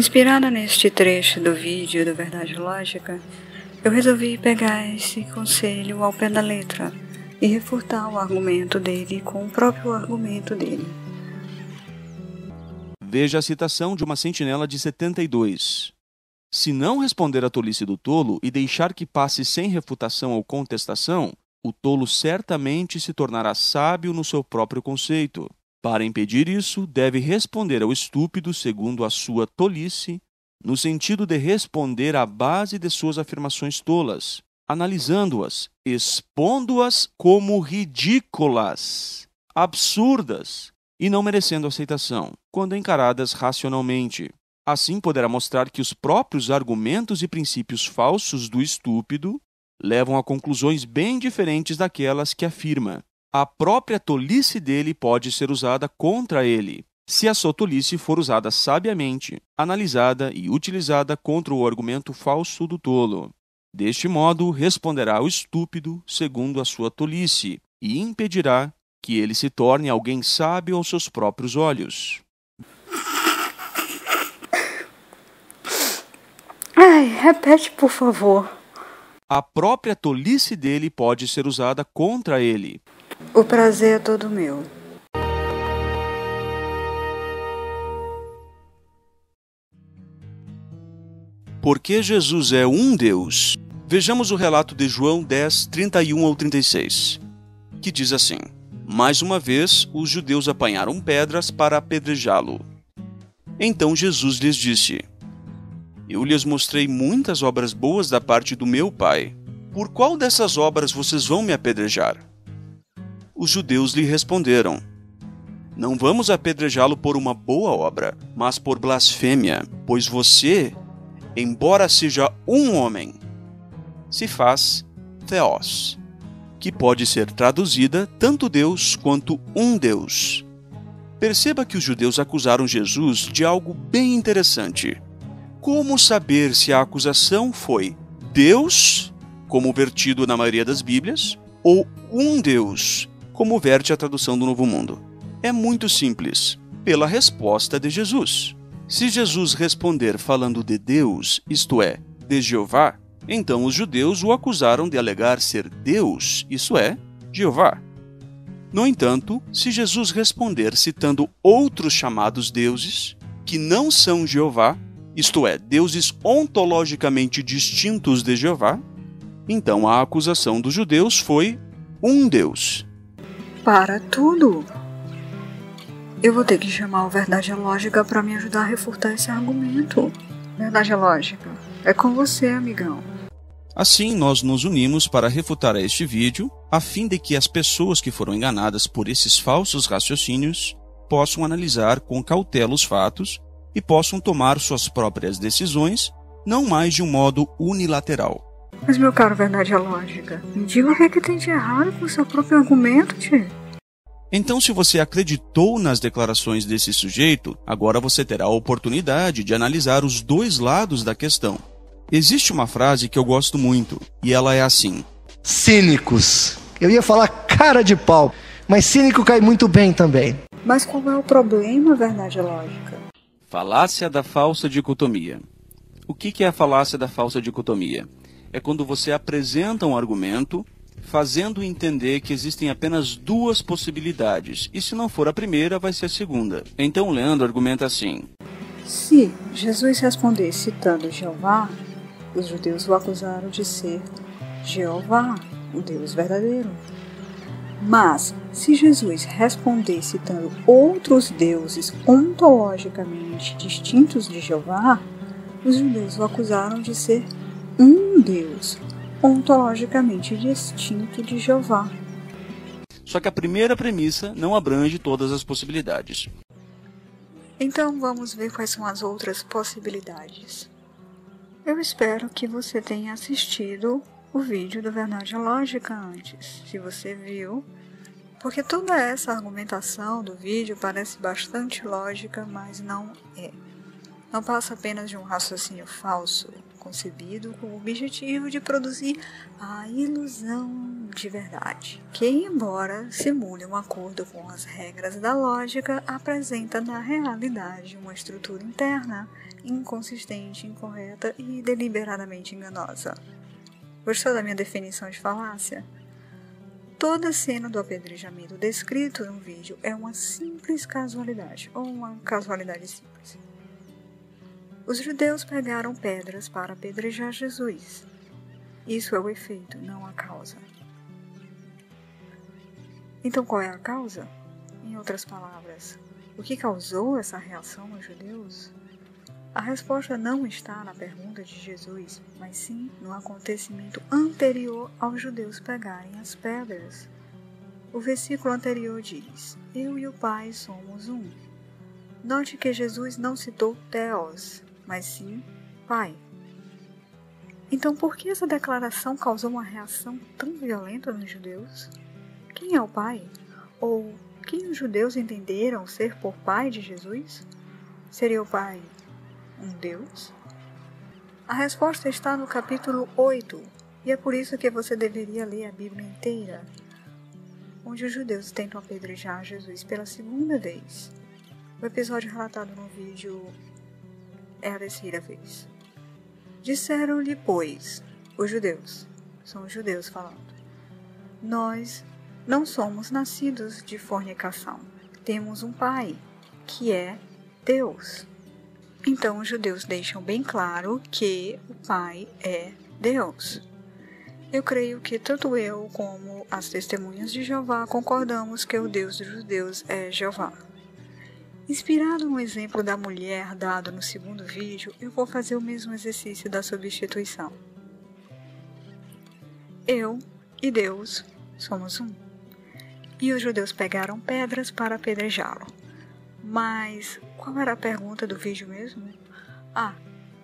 Inspirada neste trecho do vídeo da Verdade Lógica, eu resolvi pegar esse conselho ao pé da letra e refutar o argumento dele com o próprio argumento dele. Veja a citação de uma sentinela de 72. Se não responder à tolice do tolo e deixar que passe sem refutação ou contestação, o tolo certamente se tornará sábio no seu próprio conceito. Para impedir isso, deve responder ao estúpido segundo a sua tolice, no sentido de responder à base de suas afirmações tolas, analisando-as, expondo-as como ridículas, absurdas e não merecendo aceitação, quando encaradas racionalmente. Assim poderá mostrar que os próprios argumentos e princípios falsos do estúpido levam a conclusões bem diferentes daquelas que afirma. A própria tolice dele pode ser usada contra ele, se a sua tolice for usada sabiamente, analisada e utilizada contra o argumento falso do tolo. Deste modo, responderá ao estúpido segundo a sua tolice e impedirá que ele se torne alguém sábio aos seus próprios olhos. Ai, repete, por favor. A própria tolice dele pode ser usada contra ele. O prazer é todo meu. Porque Jesus é um Deus. Vejamos o relato de João 10, 31 ao 36, que diz assim: Mais uma vez, os judeus apanharam pedras para apedrejá-lo. Então Jesus lhes disse: Eu lhes mostrei muitas obras boas da parte do meu Pai. Por qual dessas obras vocês vão me apedrejar? Os judeus lhe responderam: Não vamos apedrejá-lo por uma boa obra, mas por blasfêmia, pois você, embora seja um homem, se faz Theos, que pode ser traduzida tanto Deus quanto um Deus. Perceba que os judeus acusaram Jesus de algo bem interessante. Como saber se a acusação foi Deus, como vertido na maioria das Bíblias, ou um Deus, como verte a tradução do Novo Mundo? É muito simples, pela resposta de Jesus. Se Jesus responder falando de Deus, isto é, de Jeová, então os judeus o acusaram de alegar ser Deus, isso é, Jeová. No entanto, se Jesus responder citando outros chamados deuses, que não são Jeová, isto é, deuses ontologicamente distintos de Jeová, então a acusação dos judeus foi um Deus. Para tudo! Eu vou ter que chamar o Verdade Lógica para me ajudar a refutar esse argumento. Verdade Lógica, é com você, amigão. Assim, nós nos unimos para refutar este vídeo, a fim de que as pessoas que foram enganadas por esses falsos raciocínios possam analisar com cautela os fatos e possam tomar suas próprias decisões, não mais de um modo unilateral. Mas, meu caro Verdade Lógica, me diga o que é que tem de errado com o seu próprio argumento, tio. Então, se você acreditou nas declarações desse sujeito, agora você terá a oportunidade de analisar os dois lados da questão. Existe uma frase que eu gosto muito, e ela é assim: Cínicos. Eu ia falar cara de pau, mas cínico cai muito bem também. Mas qual é o problema, Verdade Lógica? Falácia da falsa dicotomia. O que é a falácia da falsa dicotomia? É quando você apresenta um argumento, fazendo entender que existem apenas duas possibilidades, e se não for a primeira, vai ser a segunda. Então o Leandro argumenta assim: Se Jesus responder citando Jeová, os judeus o acusaram de ser Jeová, o Deus verdadeiro. Mas, se Jesus responder citando outros deuses ontologicamente distintos de Jeová, os judeus o acusaram de ser um Deus ontologicamente distinto de Jeová. Só que a primeira premissa não abrange todas as possibilidades. Então vamos ver quais são as outras possibilidades. Eu espero que você tenha assistido o vídeo da Verdade Lógica antes, se você viu, porque toda essa argumentação do vídeo parece bastante lógica, mas não é. Não passa apenas de um raciocínio falso, concebido com o objetivo de produzir a ilusão de verdade, que, embora simule um acordo com as regras da lógica, apresenta na realidade uma estrutura interna inconsistente, incorreta e deliberadamente enganosa. Gostou da minha definição de falácia? Toda cena do apedrejamento descrito no vídeo é uma simples casualidade, ou uma casualidade simples. Os judeus pegaram pedras para apedrejar Jesus. Isso é o efeito, não a causa. Então qual é a causa? Em outras palavras, o que causou essa reação nos judeus? A resposta não está na pergunta de Jesus, mas sim no acontecimento anterior aos judeus pegarem as pedras. O versículo anterior diz: Eu e o Pai somos um. Note que Jesus não citou Theos, mas sim Pai. Então por que essa declaração causou uma reação tão violenta nos judeus? Quem é o Pai? Ou quem os judeus entenderam ser por Pai de Jesus? Seria o Pai um Deus? A resposta está no capítulo 8, e é por isso que você deveria ler a Bíblia inteira, onde os judeus tentam apedrejar Jesus pela segunda vez. O episódio relatado no vídeo é a terceira vez. Disseram-lhe, pois, os judeus, são os judeus falando: Nós não somos nascidos de fornicação, temos um Pai, que é Deus. Então os judeus deixam bem claro que o Pai é Deus. Eu creio que tanto eu como as testemunhas de Jeová concordamos que o Deus dos judeus é Jeová. Inspirado no exemplo da mulher dado no segundo vídeo, eu vou fazer o mesmo exercício da substituição. Eu e Deus somos um. E os judeus pegaram pedras para apedrejá-lo. Mas qual era a pergunta do vídeo mesmo?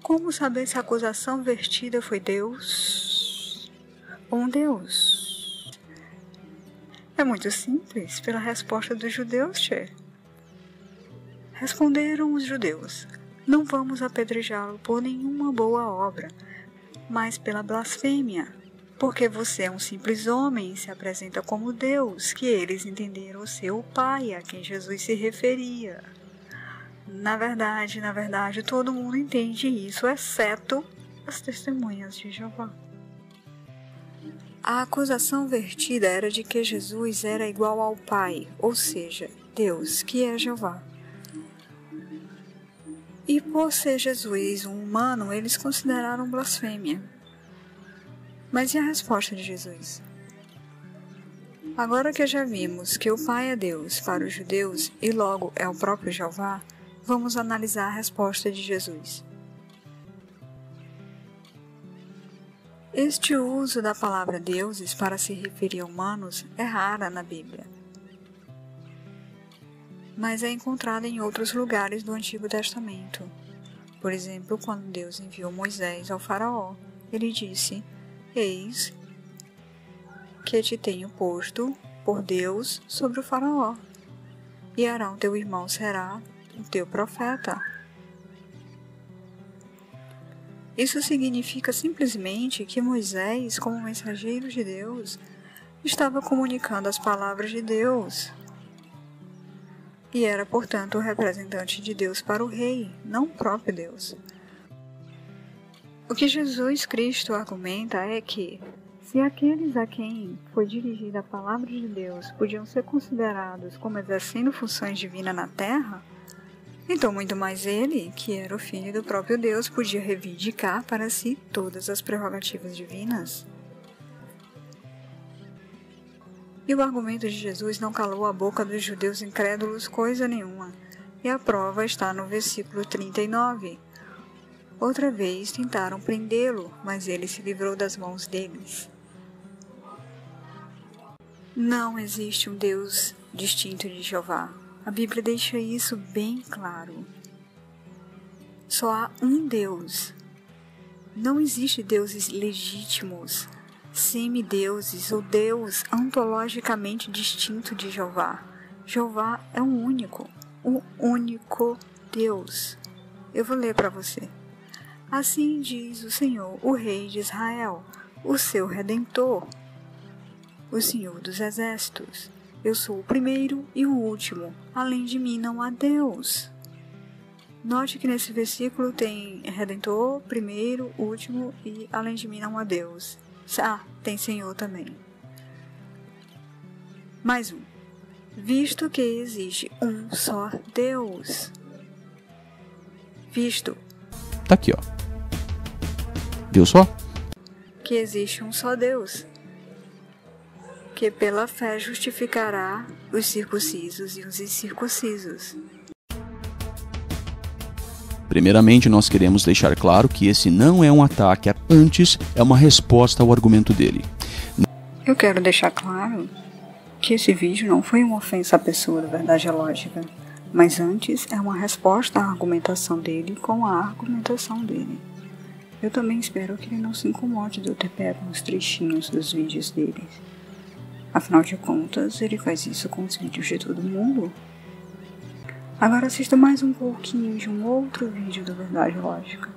Como saber se a acusação vertida foi Deus ou um Deus? É muito simples, pela resposta dos judeus, tchê. Responderam os judeus: Não vamos apedrejá-lo por nenhuma boa obra, mas pela blasfêmia, porque você é um simples homem e se apresenta como Deus, que eles entenderam ser o Pai a quem Jesus se referia. Na verdade, todo mundo entende isso, exceto as testemunhas de Jeová. A acusação vertida era de que Jesus era igual ao Pai, ou seja, Deus, que é Jeová. E por ser Jesus um humano, eles consideraram blasfêmia. Mas e a resposta de Jesus? Agora que já vimos que o Pai é Deus para os judeus e logo é o próprio Jeová, vamos analisar a resposta de Jesus. Este uso da palavra deuses para se referir a humanos é rara na Bíblia, mas é encontrada em outros lugares do Antigo Testamento. Por exemplo, quando Deus enviou Moisés ao faraó, ele disse: Eis que te tenho posto por Deus sobre o faraó, e Arão teu irmão será o teu profeta. Isso significa simplesmente que Moisés, como mensageiro de Deus, estava comunicando as palavras de Deus e era, portanto, o representante de Deus para o rei, não o próprio Deus. O que Jesus Cristo argumenta é que, se aqueles a quem foi dirigida a palavra de Deus podiam ser considerados como exercendo funções divinas na terra, então muito mais ele, que era o Filho do próprio Deus, podia reivindicar para si todas as prerrogativas divinas. E o argumento de Jesus não calou a boca dos judeus incrédulos coisa nenhuma, e a prova está no versículo 39. Outra vez tentaram prendê-lo, mas ele se livrou das mãos deles. Não existe um Deus distinto de Jeová. A Bíblia deixa isso bem claro. Só há um Deus. Não existe deuses legítimos, semideuses ou Deus ontologicamente distinto de Jeová. Jeová é um único Deus. Eu vou ler para você. Assim diz o Senhor, o Rei de Israel, o seu Redentor. o Senhor dos Exércitos. Eu sou o primeiro e o último. Além de mim não há Deus. Note que nesse versículo tem Redentor, primeiro, último e além de mim não há Deus. Tem Senhor também. Mais um. Visto que existe um só Deus. Visto. Tá aqui, ó. Viu só? Que existe um só Deus. Que pela fé justificará os circuncisos e os incircuncisos. Primeiramente, nós queremos deixar claro que esse não é um ataque, antes é uma resposta ao argumento dele. Eu quero deixar claro que esse vídeo não foi uma ofensa à pessoa da Verdade é Lógica, mas antes é uma resposta à argumentação dele com a argumentação dele. Eu também espero que ele não se incomode de eu ter pego uns trechinhos dos vídeos dele. Afinal de contas, ele faz isso com os vídeos de todo mundo. Agora assista mais um pouquinho de um outro vídeo do Verdade Lógica.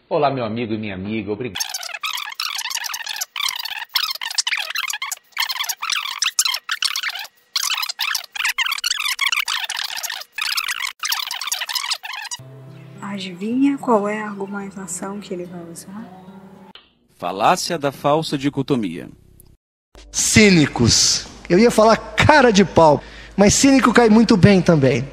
Olá, meu amigo e minha amiga, obrigado. Adivinha qual é a argumentação que ele vai usar? Falácia da falsa dicotomia. Cínicos. Eu ia falar cara de pau, mas cínico cai muito bem também.